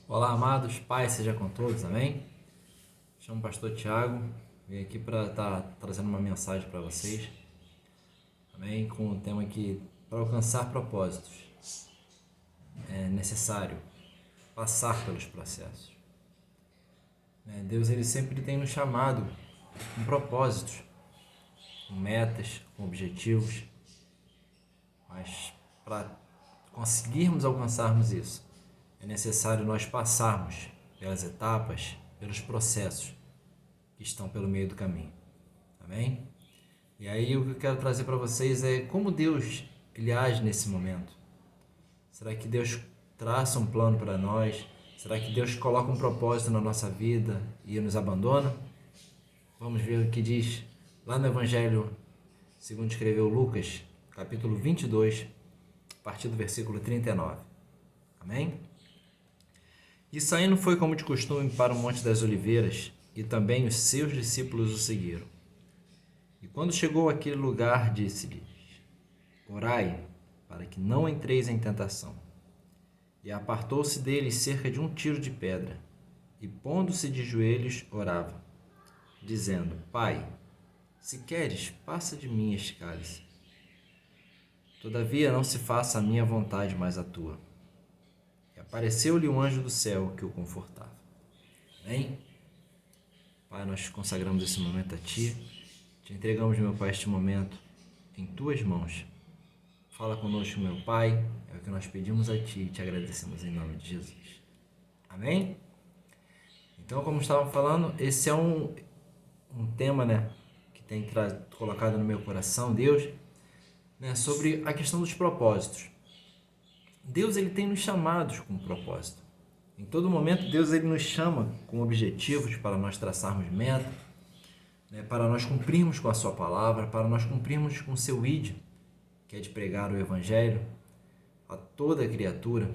Olá, amados, paz seja com todos, amém? Chamo o pastor Tiago, vim aqui para estar trazendo uma mensagem para vocês, amém? Com o tema que para alcançar propósitos é necessário passar pelos processos. Deus ele sempre tem nos chamado com propósitos, com metas, com objetivos, mas para conseguirmos alcançarmos isso, é necessário nós passarmos pelas etapas, pelos processos que estão pelo meio do caminho. Amém? E aí o que eu quero trazer para vocês é como Deus ele age nesse momento. Será que Deus traça um plano para nós? Será que Deus coloca um propósito na nossa vida e nos abandona? Vamos ver o que diz lá no Evangelho, segundo escreveu Lucas, capítulo 22, a partir do versículo 39. Amém? E saindo foi como de costume para o Monte das Oliveiras, e também os seus discípulos o seguiram. E quando chegou àquele lugar, disse-lhes: Orai, para que não entreis em tentação. E apartou-se deles cerca de um tiro de pedra, e pondo-se de joelhos, orava, dizendo: Pai, se queres, passa de mim este cálice. Todavia não se faça a minha vontade, mas a tua. E apareceu-lhe um anjo do céu que o confortava. Amém? Pai, nós consagramos esse momento a Ti. Te entregamos, meu Pai, este momento em Tuas mãos. Fala conosco, meu Pai. É o que nós pedimos a Ti e Te agradecemos em nome de Jesus. Amém? Então, como estavam falando, esse é um tema, que tem colocado no meu coração, Deus, sobre a questão dos propósitos. Deus ele tem nos chamados com propósito. Em todo momento, Deus ele nos chama com objetivos para nós traçarmos meta, para nós cumprirmos com a sua palavra, para nós cumprirmos com o seu ID, que é de pregar o Evangelho a toda a criatura.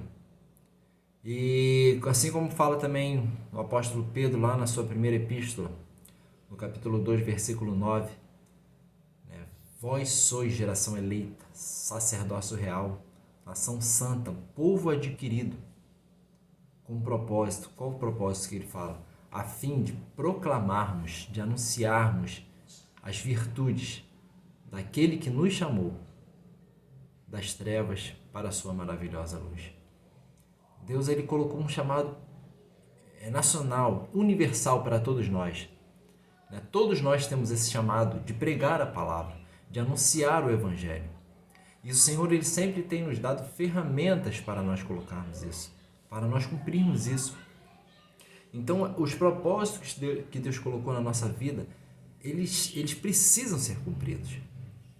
E assim como fala também o apóstolo Pedro lá na sua primeira epístola, no capítulo 2, versículo 9, Vós sois geração eleita, sacerdócio real, nação santa, povo adquirido, com um propósito. Qual o propósito que ele fala? A fim de proclamarmos, de anunciarmos as virtudes daquele que nos chamou das trevas para a sua maravilhosa luz. Deus ele colocou um chamado nacional, universal para todos nós. Todos nós temos esse chamado de pregar a palavra, de anunciar o Evangelho. E o Senhor ele sempre tem nos dado ferramentas para nós colocarmos isso, para nós cumprirmos isso. Então, os propósitos que Deus colocou na nossa vida, eles precisam ser cumpridos.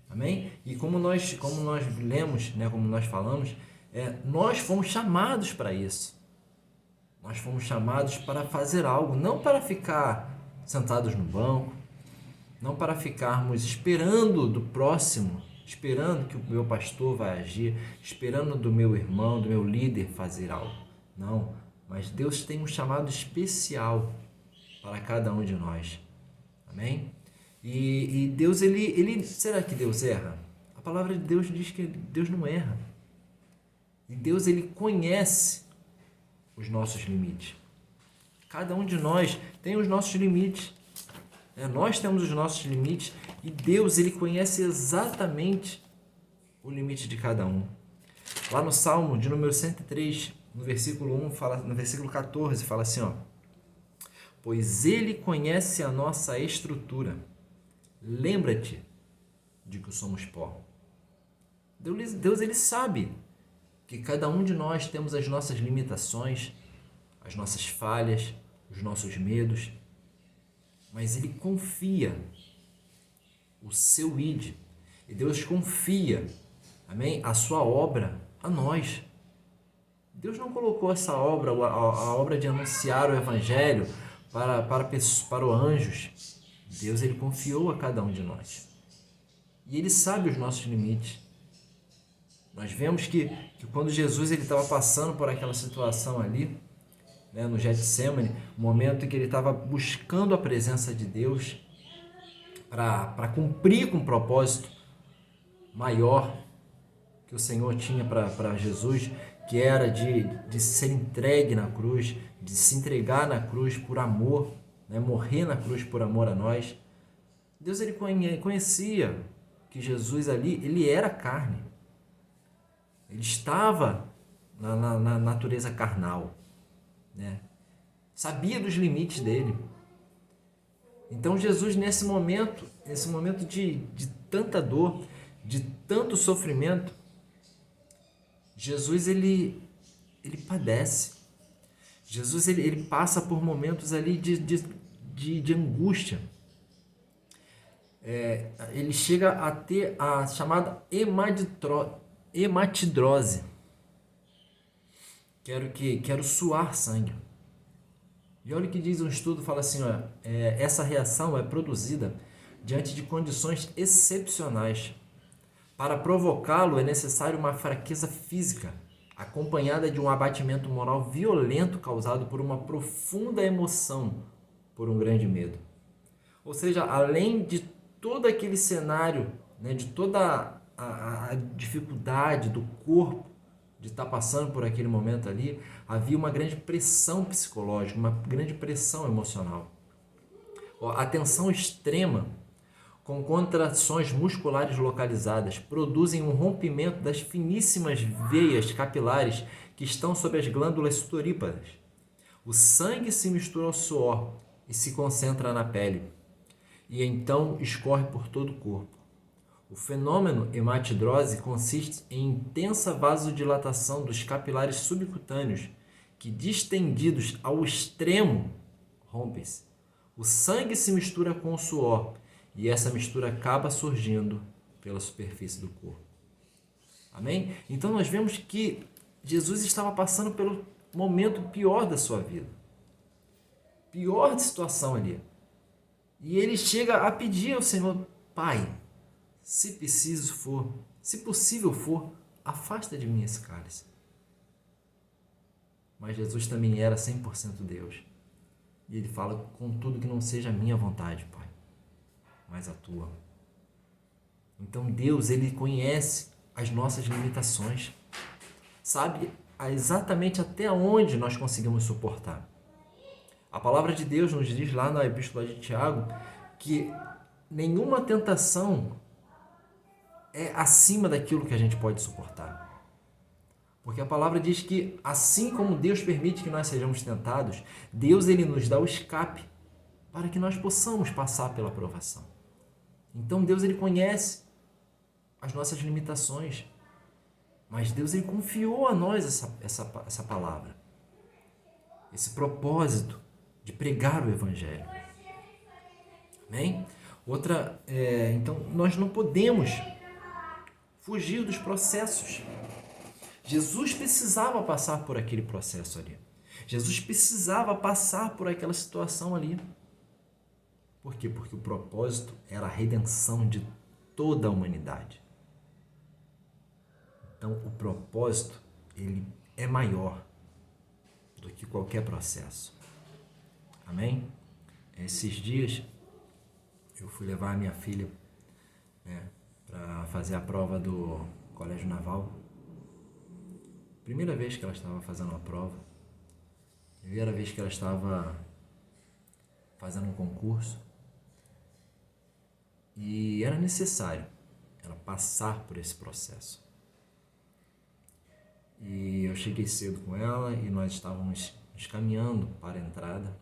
Amém? E como nós lemos, como nós falamos, nós fomos chamados para isso. Nós fomos chamados para fazer algo, não para ficar sentados no banco, não para ficarmos esperando do próximo, esperando que o meu pastor vai agir, esperando do meu irmão, do meu líder fazer algo. Não, mas Deus tem um chamado especial para cada um de nós. Amém? E Deus, ele será que Deus erra? A palavra de Deus diz que Deus não erra. E Deus, ele conhece os nossos limites. Cada um de nós tem os nossos limites. Nós temos os nossos limites e Deus ele conhece exatamente o limite de cada um. Lá no Salmo de número 103, no versículo 1, no versículo 14, fala assim, pois ele conhece a nossa estrutura. Lembra-te de que somos pó. Deus ele sabe que cada um de nós temos as nossas limitações, as nossas falhas, os nossos medos, mas ele confia o seu ID. E Deus confia, amém, a sua obra a nós. Deus não colocou essa obra, a obra de anunciar o Evangelho para os anjos. Deus ele confiou a cada um de nós. E ele sabe os nossos limites. Nós vemos que quando Jesus ele estava passando por aquela situação ali, no Getsemane, o momento em que ele estava buscando a presença de Deus para cumprir com um propósito maior que o Senhor tinha para Jesus, que era de ser entregue na cruz, de se entregar na cruz por amor, né? Morrer na cruz por amor a nós. Deus ele conhecia que Jesus ali, ele era carne. Ele estava na natureza carnal, né? Sabia dos limites dele. Então Jesus nesse momento de tanta dor, de tanto sofrimento, Jesus ele padece. Jesus ele passa por momentos ali de angústia. Ele chega a ter a chamada hematidrose. Quero suar sangue. E olha o que diz um estudo, fala assim, essa reação é produzida diante de condições excepcionais. Para provocá-lo é necessário uma fraqueza física, acompanhada de um abatimento moral violento causado por uma profunda emoção, por um grande medo. Ou seja, além de todo aquele cenário, né, de toda a dificuldade do corpo de estar passando por aquele momento ali, havia uma grande pressão psicológica, uma grande pressão emocional. A tensão extrema, com contrações musculares localizadas, produzem um rompimento das finíssimas veias capilares que estão sobre as glândulas sudoríparas. O sangue se mistura ao suor e se concentra na pele, e então escorre por todo o corpo. O fenômeno hematidrose consiste em intensa vasodilatação dos capilares subcutâneos que, distendidos ao extremo, rompem-se. O sangue se mistura com o suor e essa mistura acaba surgindo pela superfície do corpo. Amém? Então nós vemos que Jesus estava passando pelo momento pior da sua vida. Pior de situação ali. E ele chega a pedir ao Senhor: Pai, se possível for, afasta de mim esse cálice. Mas Jesus também era 100% Deus. E ele fala: contudo que não seja a minha vontade, Pai, mas a tua. Então Deus, ele conhece as nossas limitações. Sabe exatamente até onde nós conseguimos suportar. A palavra de Deus nos diz lá na Epístola de Tiago que nenhuma tentação é acima daquilo que a gente pode suportar. Porque a palavra diz que assim como Deus permite que nós sejamos tentados, Deus ele nos dá o escape para que nós possamos passar pela provação. Então Deus ele conhece as nossas limitações, mas Deus ele confiou a nós essa palavra, esse propósito de pregar o Evangelho. Amém? Então nós não podemos fugir dos processos. Jesus precisava passar por aquele processo ali. Jesus precisava passar por aquela situação ali. Por quê? Porque o propósito era a redenção de toda a humanidade. Então, o propósito, ele é maior do que qualquer processo. Amém? Esses dias, eu fui levar a minha filha, né, para fazer a prova do Colégio Naval. Primeira vez que ela estava fazendo a prova. Primeira vez que ela estava fazendo um concurso. E era necessário ela passar por esse processo. E eu cheguei cedo com ela e nós estávamos nos caminhando para a entrada.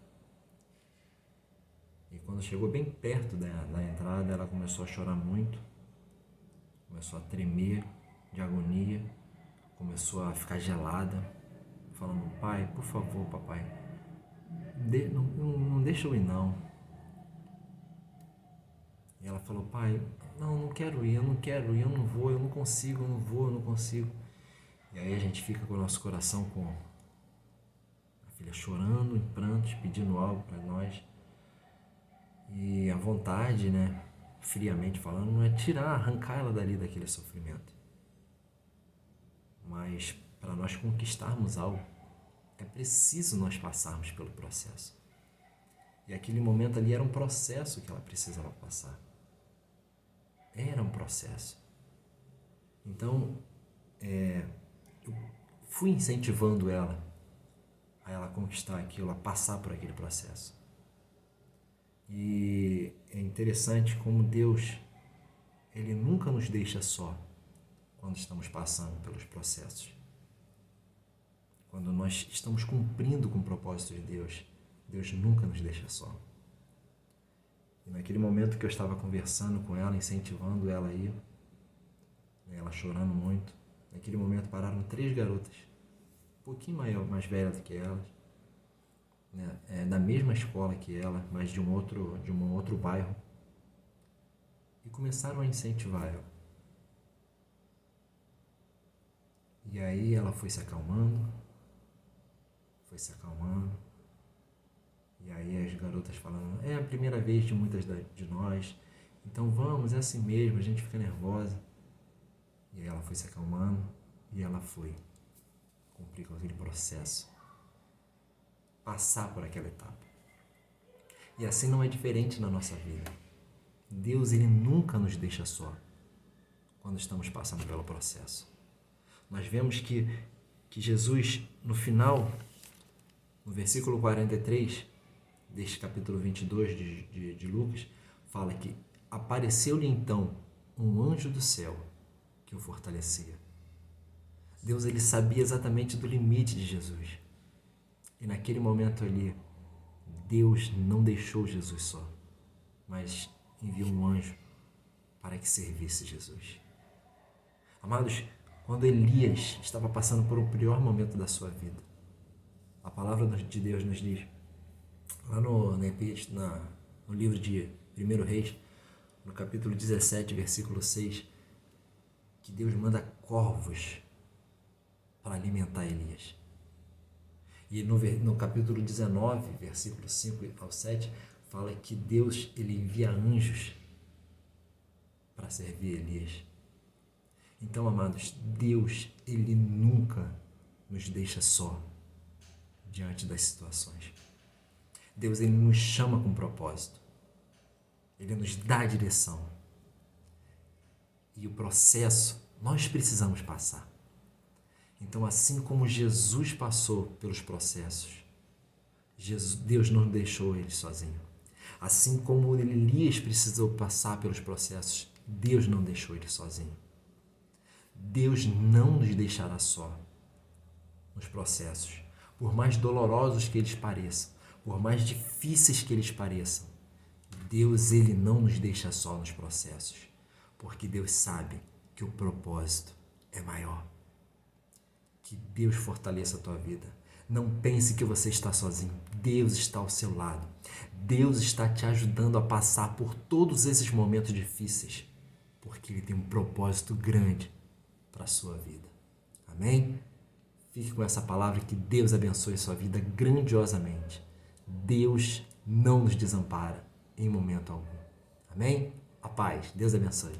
E quando chegou bem perto da entrada, ela começou a chorar muito. Começou a tremer de agonia. Começou a ficar gelada. Falando: pai, por favor, papai, não deixa eu ir não. E ela falou: pai, não quero ir, eu não vou, eu não consigo, eu não consigo. E aí a gente fica com o nosso coração com a filha chorando, em prantos, pedindo algo para nós. E a vontade, né, friamente falando, não é arrancar ela dali daquele sofrimento. Mas para nós conquistarmos algo, é preciso nós passarmos pelo processo. E aquele momento ali era um processo que ela precisava passar. Era um processo. Então, eu fui incentivando ela a ela conquistar aquilo, a passar por aquele processo. E é interessante como Deus, Ele nunca nos deixa só quando estamos passando pelos processos. Quando nós estamos cumprindo com o propósito de Deus, Deus nunca nos deixa só. E naquele momento que eu estava conversando com ela, incentivando ela a ir, ela chorando muito, naquele momento pararam 3 garotas, um pouquinho mais velhas do que elas, né, da mesma escola que ela, mas de um outro bairro, e começaram a incentivar ela. E aí ela foi se acalmando, e aí as garotas falando, é a primeira vez de muitas de nós, então vamos, é assim mesmo, a gente fica nervosa. E aí ela foi se acalmando e ela foi cumprir com aquele processo, passar por aquela etapa. E assim não é diferente na nossa vida. Deus, Ele nunca nos deixa só quando estamos passando pelo processo. Nós vemos que Jesus, no final, no versículo 43 deste capítulo 22 de Lucas, fala que apareceu-lhe então um anjo do céu que o fortalecia. Deus, Ele sabia exatamente do limite de Jesus. E naquele momento ali, Deus não deixou Jesus só, mas enviou um anjo para que servisse Jesus. Amados, quando Elias estava passando por o pior momento da sua vida, a palavra de Deus nos diz, lá no livro de 1 Reis, no capítulo 17, versículo 6, que Deus manda corvos para alimentar Elias. E no capítulo 19, versículo 5 ao 7, fala que Deus, Ele envia anjos para servir Elias. Então, amados, Deus, Ele nunca nos deixa só diante das situações. Deus, Ele nos chama com propósito. Ele nos dá a direção. E o processo nós precisamos passar. Então, assim como Jesus passou pelos processos, Deus não deixou ele sozinho. Assim como Elias precisou passar pelos processos, Deus não deixou ele sozinho. Deus não nos deixará só nos processos, por mais dolorosos que eles pareçam, por mais difíceis que eles pareçam. Deus, Ele não nos deixa só nos processos, porque Deus sabe que o propósito é maior. Que Deus fortaleça a tua vida. Não pense que você está sozinho. Deus está ao seu lado. Deus está te ajudando a passar por todos esses momentos difíceis, porque Ele tem um propósito grande para a sua vida. Amém? Fique com essa palavra, que Deus abençoe a sua vida grandiosamente. Deus não nos desampara em momento algum. Amém? A paz. Deus abençoe.